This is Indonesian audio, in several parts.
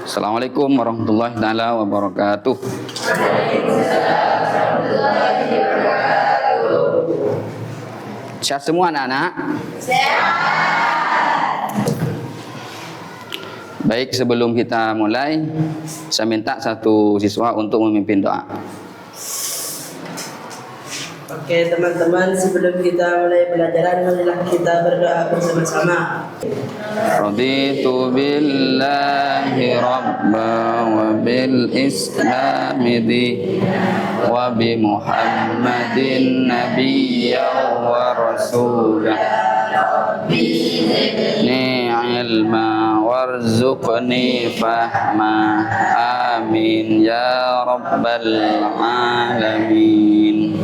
Assalamualaikum warahmatullahi taala wabarakatuh. Sehat semua anak-anak? Baik, sebelum kita mulai, saya minta satu siswa untuk memimpin doa. Oke teman-teman, sebelum kita mulai pelajaran, marilah kita berdoa bersama-sama. Raditu billahi rabba wa bil islami di wa bi muhammadin nabiyya wa rasulah ni ilma warzuqni fahma amin ya rabbal alamin.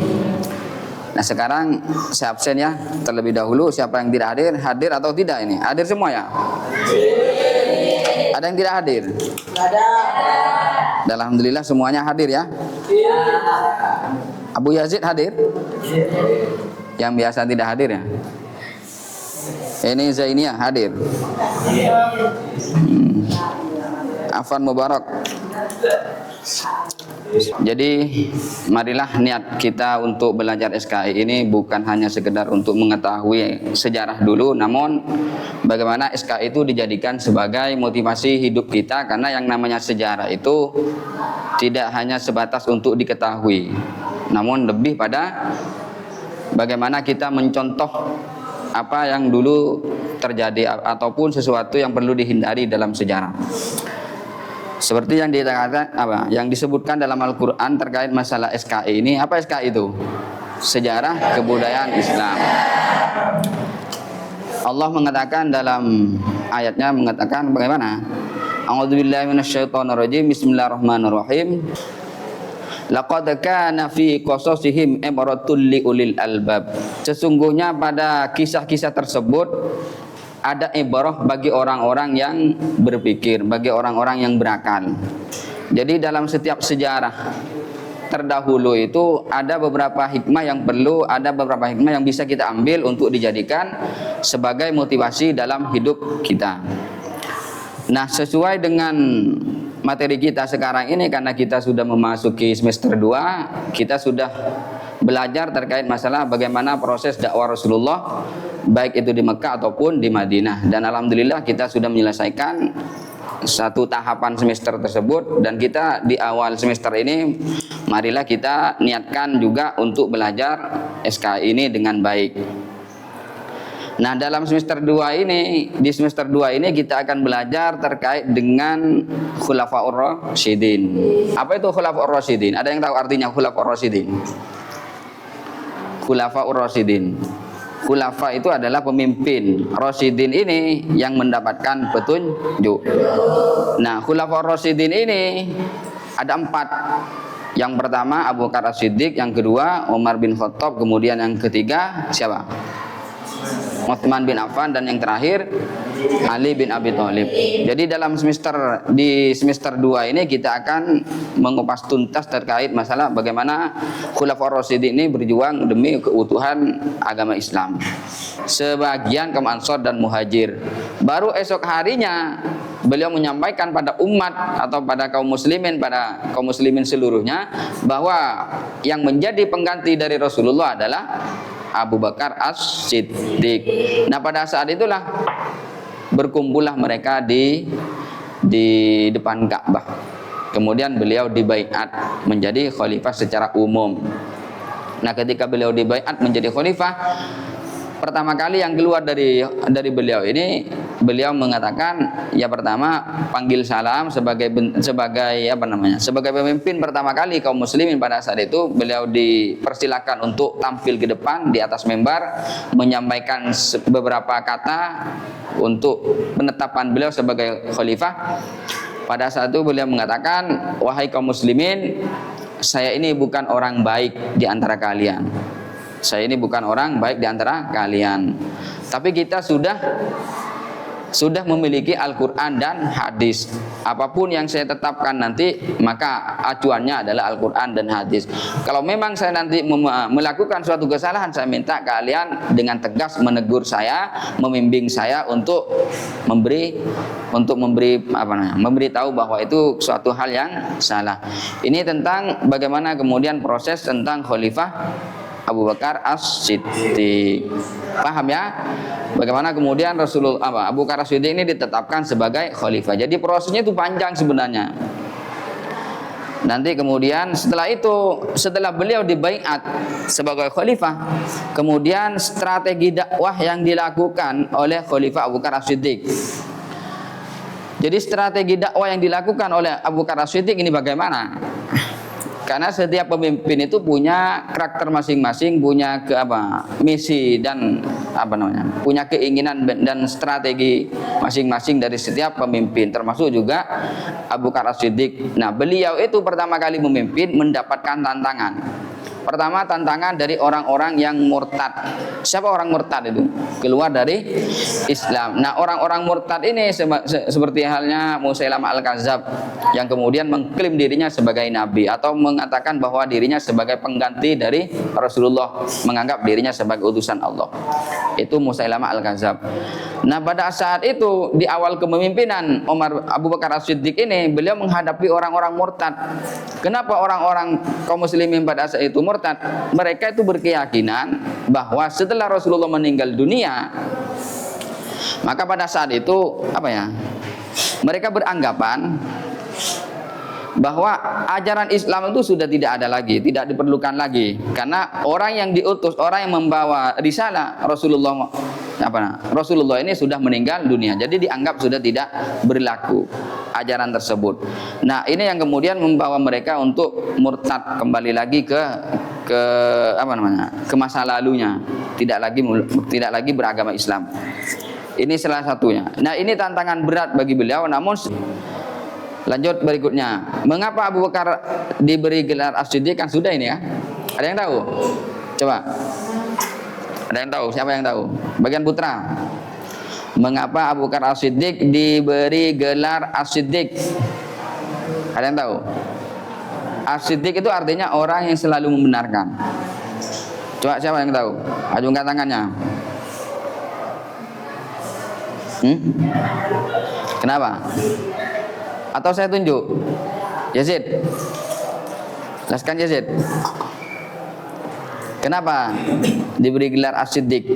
Nah sekarang saya absen ya, terlebih dahulu siapa yang tidak hadir, hadir atau tidak ini? Hadir semua ya? Ada yang tidak hadir? Ada. Alhamdulillah semuanya hadir ya? Abu Yazid hadir? Yang biasa tidak hadir ya? Ini Zainiyah hadir? Afan Mubarak. Jadi marilah niat kita untuk belajar SKI ini bukan hanya sekedar untuk mengetahui sejarah dulu, namun bagaimana SKI itu dijadikan sebagai motivasi hidup kita, karena yang namanya sejarah itu tidak hanya sebatas untuk diketahui, namun lebih pada bagaimana kita mencontoh apa yang dulu terjadi ataupun sesuatu yang perlu dihindari dalam sejarah. Seperti yang dikatakan yang disebutkan dalam Al-Qur'an terkait masalah SKI ini. Apa SKI itu? Sejarah kebudayaan Islam. Allah mengatakan dalam ayatnya, mengatakan bagaimana? A'udzubillahi minasyaitonirrajim. Bismillahirrahmanirrahim. Laqad kana fi qasasihim ibratun liulil albab. Sesungguhnya pada kisah-kisah tersebut ada ibrah bagi orang-orang yang berpikir, bagi orang-orang yang berakal. Jadi dalam setiap sejarah terdahulu itu ada beberapa hikmah yang perlu, ada beberapa hikmah yang bisa kita ambil untuk dijadikan sebagai motivasi dalam hidup kita. Nah, sesuai dengan materi kita sekarang ini, karena kita sudah memasuki semester 2, kita sudah belajar terkait masalah bagaimana proses dakwah Rasulullah baik itu di Mekah ataupun di Madinah, dan alhamdulillah kita sudah menyelesaikan satu tahapan semester tersebut. Dan kita di awal semester ini marilah kita niatkan juga untuk belajar SKI ini dengan baik. Nah, dalam semester 2 ini, di semester 2 ini kita akan belajar terkait dengan Khulafaur Rasyidin. Apa itu Khulafaur Rasyidin? Ada yang tahu artinya Khulafaur Rasyidin? Khulafaur Rasyidin. Khulafa itu adalah pemimpin. Rasyidin ini yang mendapatkan petunjuk. Nah, Khulafaur Rasyidin ini ada 4. Yang pertama Abu Bakar As-Siddiq, yang kedua Umar bin Khattab, kemudian yang ketiga siapa? Utsman bin Affan, dan yang terakhir Ali bin Abi Thalib. Jadi dalam di semester 2 ini kita akan mengupas tuntas terkait masalah bagaimana Khulafaur Rasyidin ini berjuang demi keutuhan agama Islam. Sebagian kaum Ansor dan Muhajir. Baru esok harinya beliau menyampaikan pada umat atau pada kaum muslimin seluruhnya bahwa yang menjadi pengganti dari Rasulullah adalah Abu Bakar As-Siddiq. Nah, pada saat itulah berkumpullah mereka di depan Ka'bah. Kemudian beliau dibaiat menjadi khalifah secara umum. Nah, ketika beliau dibaiat menjadi khalifah, pertama kali yang keluar dari beliau ini, beliau mengatakan ya pertama panggil salam sebagai pemimpin pertama kali kaum muslimin. Pada saat itu beliau dipersilakan untuk tampil ke depan di atas mimbar menyampaikan beberapa kata untuk penetapan beliau sebagai khalifah. Pada saat itu beliau mengatakan, wahai kaum muslimin, saya ini bukan orang baik di antara kalian. Saya ini bukan orang baik di antara kalian. Tapi kita sudah sudah memiliki Al-Quran dan hadis. Apapun yang saya tetapkan nanti, maka acuannya adalah Al-Quran dan hadis. Kalau memang saya nanti melakukan suatu kesalahan, saya minta kalian dengan tegas menegur saya, membimbing saya untuk memberitahu bahwa itu suatu hal yang salah. Ini tentang bagaimana kemudian proses tentang Khalifah Abu Bakar As-Siddiq. Paham ya? Bagaimana kemudian Abu Bakar As-Siddiq ini ditetapkan sebagai khalifah. Jadi prosesnya itu panjang sebenarnya. Nanti kemudian setelah beliau dibaiat sebagai khalifah, kemudian strategi dakwah yang dilakukan oleh Khalifah Abu Bakar As-Siddiq. Jadi strategi dakwah yang dilakukan oleh Abu Bakar As-Siddiq ini bagaimana? Karena setiap pemimpin itu punya karakter masing-masing, punya misi dan punya keinginan dan strategi masing-masing dari setiap pemimpin, termasuk juga Abu Bakar As-Siddiq. Nah, beliau itu pertama kali memimpin mendapatkan tantangan. Pertama, tantangan dari orang-orang yang murtad. Siapa orang murtad itu? Keluar dari Islam. Nah, orang-orang murtad ini seperti halnya Musailamah Al-Kadzab yang kemudian mengklaim dirinya sebagai nabi atau mengatakan bahwa dirinya sebagai pengganti dari Rasulullah, menganggap dirinya sebagai utusan Allah. Itu Musailamah Al-Kadzab. Nah, pada saat itu di awal kepemimpinan Abu Bakar As-Siddiq ini, beliau menghadapi orang-orang murtad. Kenapa orang-orang kaum muslimin pada saat itu murtad? Mereka itu berkeyakinan bahwa setelah Rasulullah meninggal dunia, maka pada saat itu mereka beranggapan bahwa ajaran Islam itu sudah tidak ada lagi, tidak diperlukan lagi, karena orang yang diutus, orang yang membawa risalah Rasulullah ini sudah meninggal dunia. Jadi dianggap sudah tidak berlaku ajaran tersebut. Nah, ini yang kemudian membawa mereka untuk murtad, kembali lagi ke masa lalunya, tidak lagi beragama Islam. Ini salah satunya. Nah, ini tantangan berat bagi beliau. Namun lanjut berikutnya, mengapa Abu Bakar diberi gelar As-Siddiq? Kan sudah ini ya. Ada yang tahu? Coba. Ada yang tahu? Siapa yang tahu? Bagian putra. Mengapa Abu Bakar As-Siddiq diberi gelar As-Siddiq? Ada yang tahu? As-Siddiq itu artinya orang yang selalu membenarkan. Coba siapa yang tahu? Ajungkan tangannya. Kenapa? Atau saya tunjuk? Yazid. Jelaskan Yazid. Kenapa diberi gelar As-Siddiq?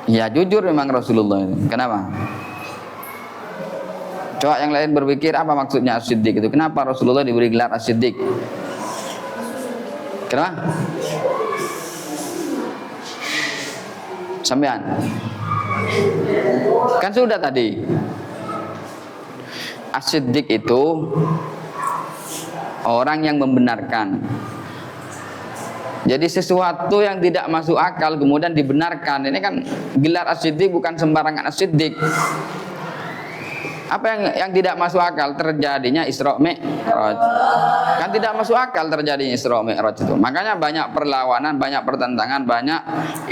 Ya, jujur memang Rasulullah itu. Kenapa? Coba yang lain berpikir apa maksudnya As-Siddiq itu? Kenapa Rasulullah diberi gelar As-Siddiq? Kenapa? Sampean? Kan sudah tadi. As-Siddiq itu orang yang membenarkan. Jadi sesuatu yang tidak masuk akal kemudian dibenarkan. Ini kan gelar As-Siddiq bukan sembarangan As-Siddiq. Apa yang tidak masuk akal? Terjadinya Isra Mi'raj. Kan tidak masuk akal terjadinya Isra Mi'raj itu. Makanya banyak perlawanan, banyak pertentangan, banyak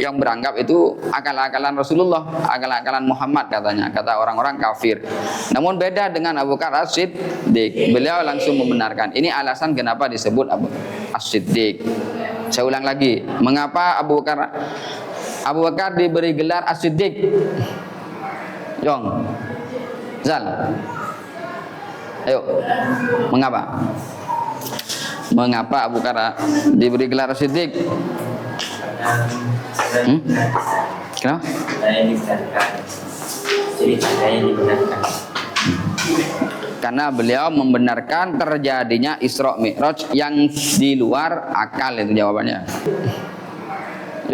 yang beranggap itu akal-akalan Rasulullah, akal-akalan Muhammad katanya, kata orang-orang kafir. Namun beda dengan Abu Bakar As-Siddiq. Beliau langsung membenarkan. Ini alasan kenapa disebut As-Siddiq. Saya ulang lagi. Mengapa Abu Bakar diberi gelar As-Siddiq? Yong. Zal. Ayo. Mengapa? Mengapa Abu Bakar diberi gelar As-Siddiq? Kenapa? Karena beliau membenarkan terjadinya Isra Mi'raj yang di luar akal, itu jawabannya.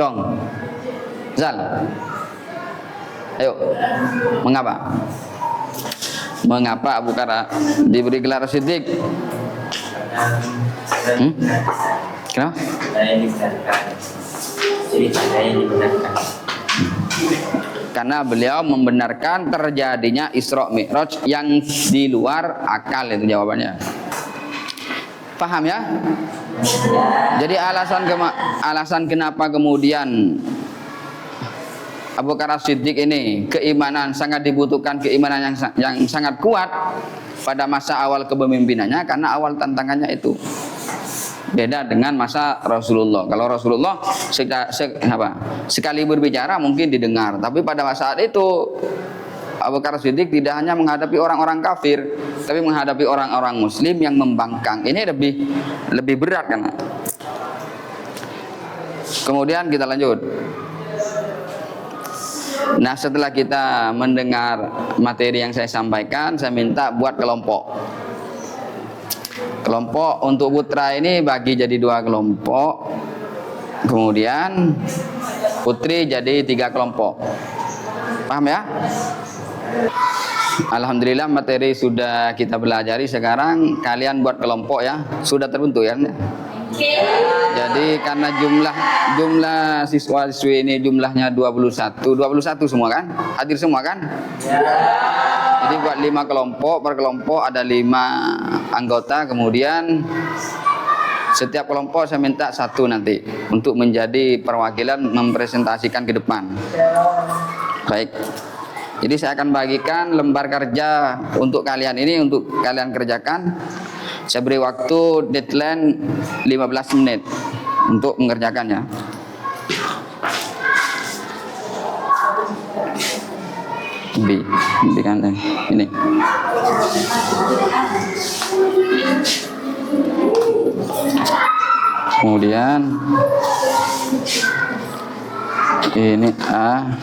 Yong. Zal. Ayo. Mengapa? Mengapa Abu Bakar diberi gelar Siddiq? Kenapa? Karena beliau membenarkan terjadinya Isra Mi'raj yang di luar akal, itu jawabannya. Paham ya? Jadi alasan kenapa kemudian Abu Bakar As-Siddiq ini keimanan sangat dibutuhkan, keimanan yang sangat kuat pada masa awal kepemimpinannya, karena awal tantangannya itu beda dengan masa Rasulullah. Kalau Rasulullah sekali berbicara mungkin didengar, tapi pada saat itu Abu Bakar As-Siddiq tidak hanya menghadapi orang-orang kafir, tapi menghadapi orang-orang Muslim yang membangkang. Ini lebih berat kan. Kemudian kita lanjut. Nah, setelah kita mendengar materi yang saya sampaikan, saya minta buat kelompok. Kelompok untuk putra ini bagi jadi 2 kelompok. Kemudian putri jadi 3 kelompok. Paham ya? Alhamdulillah materi sudah kita pelajari. Sekarang kalian buat kelompok ya. Sudah terbentuk ya. Jadi karena jumlah siswa-siswi ini jumlahnya 21 semua kan? Hadir semua kan? Jadi buat 5 kelompok, per kelompok ada 5 anggota. Kemudian setiap kelompok saya minta 1 nanti untuk menjadi perwakilan mempresentasikan ke depan. Baik. Jadi saya akan bagikan lembar kerja untuk kalian ini, untuk kalian kerjakan. Saya beri waktu deadline 15 menit untuk mengerjakannya. Kan ini. Kemudian ini A.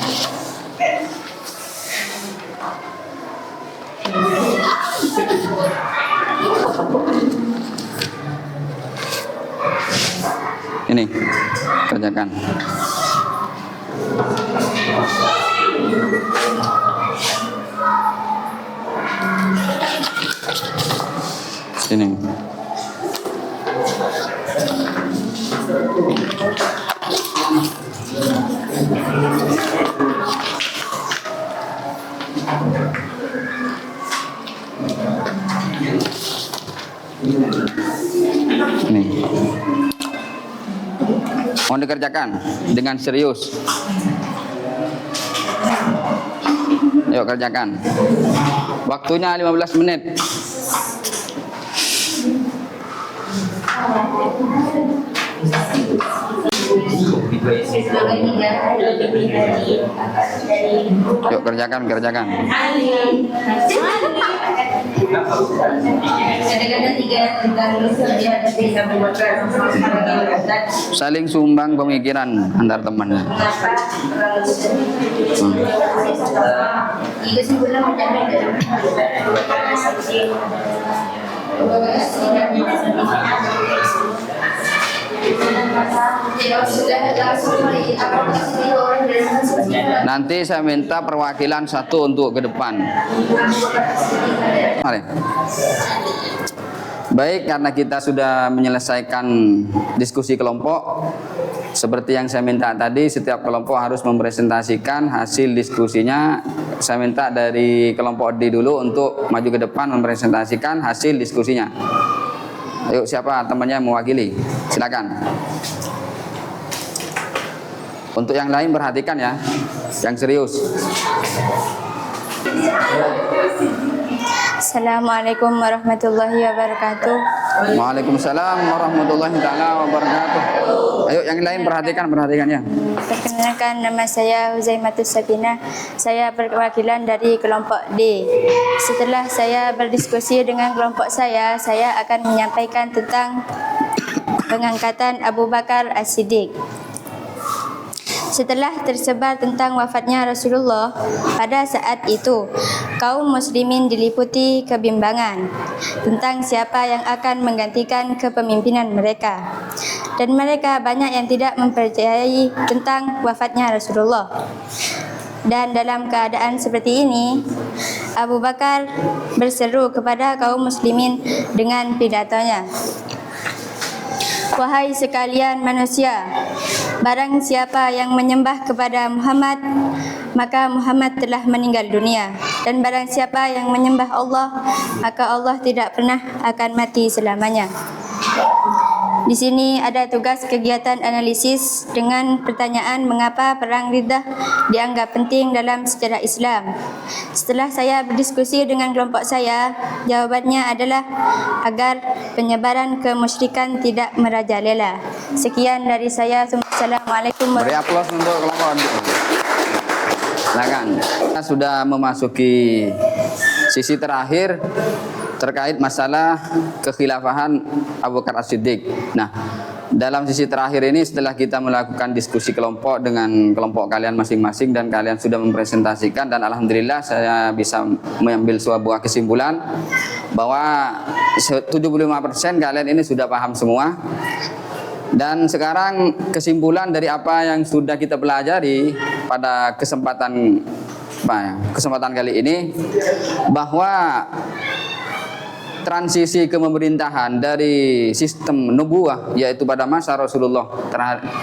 Ini kerjakan. Sini. Ini. Mohon dikerjakan dengan serius. Yuk kerjakan. Waktunya 15 menit. Yuk kerjakan. Saling sumbang pemikiran antar teman. Nanti saya minta perwakilan 1 untuk ke depan. Mari. Baik, karena kita sudah menyelesaikan diskusi kelompok, seperti yang saya minta tadi, setiap kelompok harus mempresentasikan hasil diskusinya. Saya minta dari kelompok D dulu untuk maju ke depan mempresentasikan hasil diskusinya. Ayo, siapa temannya yang mewakili? Silakan. Untuk yang lain perhatikan ya, yang serius. Assalamualaikum warahmatullahi wabarakatuh. Waalaikumsalam warahmatullahi wabarakatuh. Ayo yang lain perhatikan ya. Perkenalkan, nama saya Huzaimatus Sakinah. Saya perwakilan dari kelompok D. Setelah saya berdiskusi dengan kelompok saya akan menyampaikan tentang pengangkatan Abu Bakar As-Siddiq. Setelah tersebar tentang wafatnya Rasulullah, pada saat itu kaum muslimin diliputi kebimbangan tentang siapa yang akan menggantikan kepemimpinan mereka, dan mereka banyak yang tidak mempercayai tentang wafatnya Rasulullah. Dan dalam keadaan seperti ini, Abu Bakar berseru kepada kaum muslimin dengan pidatonya, "Wahai sekalian manusia, barang siapa yang menyembah kepada Muhammad, maka Muhammad telah meninggal dunia. Dan barang siapa yang menyembah Allah, maka Allah tidak pernah akan mati selamanya. Di sini ada tugas kegiatan analisis dengan pertanyaan mengapa perang Riddah dianggap penting dalam sejarah Islam. Setelah saya berdiskusi dengan kelompok saya, jawabannya adalah agar penyebaran kemusyrikan tidak merajalela. Sekian dari saya. Assalamualaikum Beri aplaus untuk kelompok. Silakan. Kita sudah memasuki sisi terakhir terkait masalah kekhilafahan Abu Bakar As-Siddiq. Nah, dalam sisi terakhir ini setelah kita melakukan diskusi kelompok dengan kelompok kalian masing-masing dan kalian sudah mempresentasikan, dan alhamdulillah saya bisa mengambil sebuah kesimpulan bahwa 75% kalian ini sudah paham semua. Dan sekarang kesimpulan dari apa yang sudah kita pelajari pada kesempatan kali ini, bahwa transisi kepemerintahan dari sistem nubuwah yaitu pada masa Rasulullah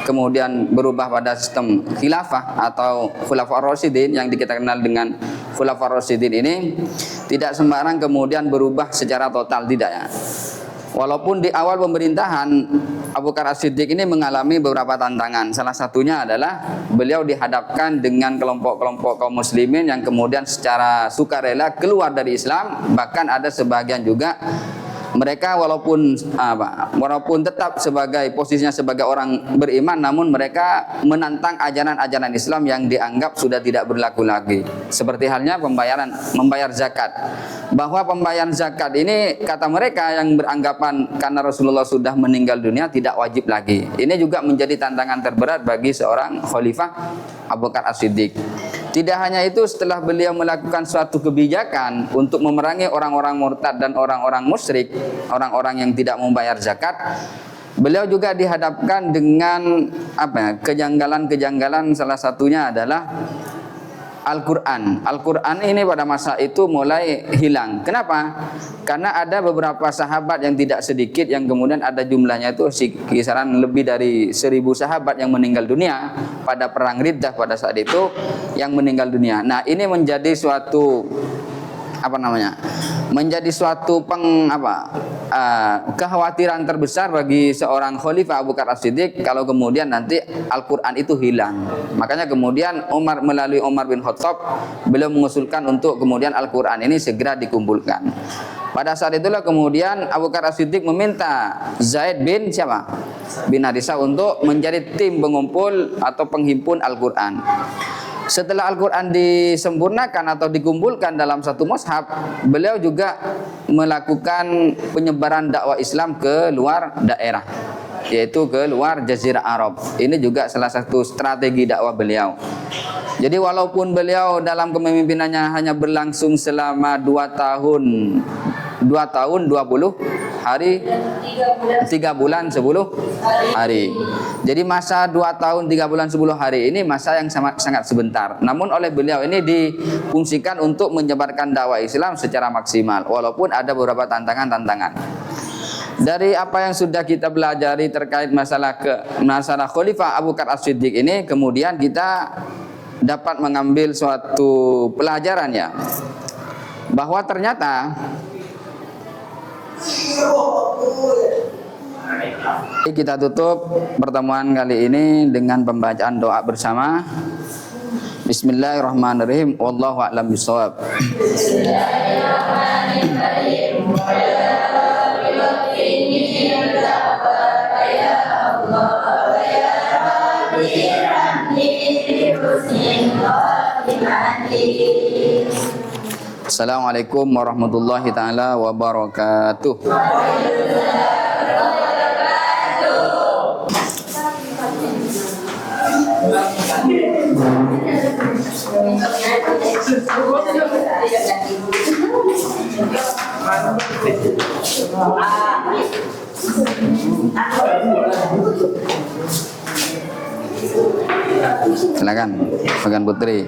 kemudian berubah pada sistem khilafah atau Khulafaur Rasyidin yang kita kenal dengan Khulafaur Rasyidin ini tidak sembarang kemudian berubah secara total, tidak ya. Walaupun di awal pemerintahan Abu Bakar As-Siddiq ini mengalami beberapa tantangan. Salah satunya adalah beliau dihadapkan dengan kelompok-kelompok kaum muslimin yang kemudian secara sukarela keluar dari Islam. Bahkan ada sebagian juga mereka walaupun tetap sebagai posisinya sebagai orang beriman, namun mereka menantang ajaran-ajaran Islam yang dianggap sudah tidak berlaku lagi. Seperti halnya membayar zakat. Bahwa pembayaran zakat ini kata mereka yang beranggapan karena Rasulullah sudah meninggal dunia tidak wajib lagi. Ini juga menjadi tantangan terberat bagi seorang khalifah Abu Bakar As-Siddiq. Tidak hanya itu, setelah beliau melakukan suatu kebijakan untuk memerangi orang-orang murtad dan orang-orang musyrik, orang-orang yang tidak membayar zakat, beliau juga dihadapkan dengan kejanggalan-kejanggalan. Salah satunya adalah Al-Quran. Al-Quran ini pada masa itu mulai hilang. Kenapa? Karena ada beberapa sahabat yang tidak sedikit yang kemudian ada jumlahnya itu kisaran lebih dari 1.000 sahabat yang meninggal dunia pada perang Riddah pada saat itu yang meninggal dunia. Nah, ini menjadi suatu menjadi suatu kekhawatiran terbesar bagi seorang khalifah Abu Bakar As-Siddiq kalau kemudian nanti Al-Quran itu hilang. Makanya kemudian melalui Umar bin Khattab beliau mengusulkan untuk kemudian Al-Quran ini segera dikumpulkan. Pada saat itulah kemudian Abu Bakar As-Siddiq meminta Zaid bin Harisah untuk menjadi tim pengumpul atau penghimpun Al-Quran. Setelah Al-Quran disempurnakan atau dikumpulkan dalam satu mushaf, beliau juga melakukan penyebaran dakwah Islam ke luar daerah, yaitu ke luar Jazirah Arab. Ini juga salah satu strategi dakwah beliau. Jadi walaupun beliau dalam kepemimpinannya hanya berlangsung selama 2 tahun 20 hari 3 bulan 10 hari. Jadi masa 2 tahun 3 bulan 10 hari ini masa yang sangat sebentar. Namun oleh beliau ini difungsikan untuk menyebarkan dakwah Islam secara maksimal walaupun ada beberapa tantangan-tantangan. Dari apa yang sudah kita pelajari terkait masalah Khalifah Abu Bakar As-Siddiq ini, kemudian kita dapat mengambil suatu pelajaran ya, bahwa ternyata kita tutup pertemuan kali ini dengan pembacaan doa bersama. Bismillahirrahmanirrahim. Wallahu a'lam bishawab. Bismillahirrahmanirrahim. Assalamualaikum warahmatullahi taala wabarakatuh. Silakan, Bagan Putri.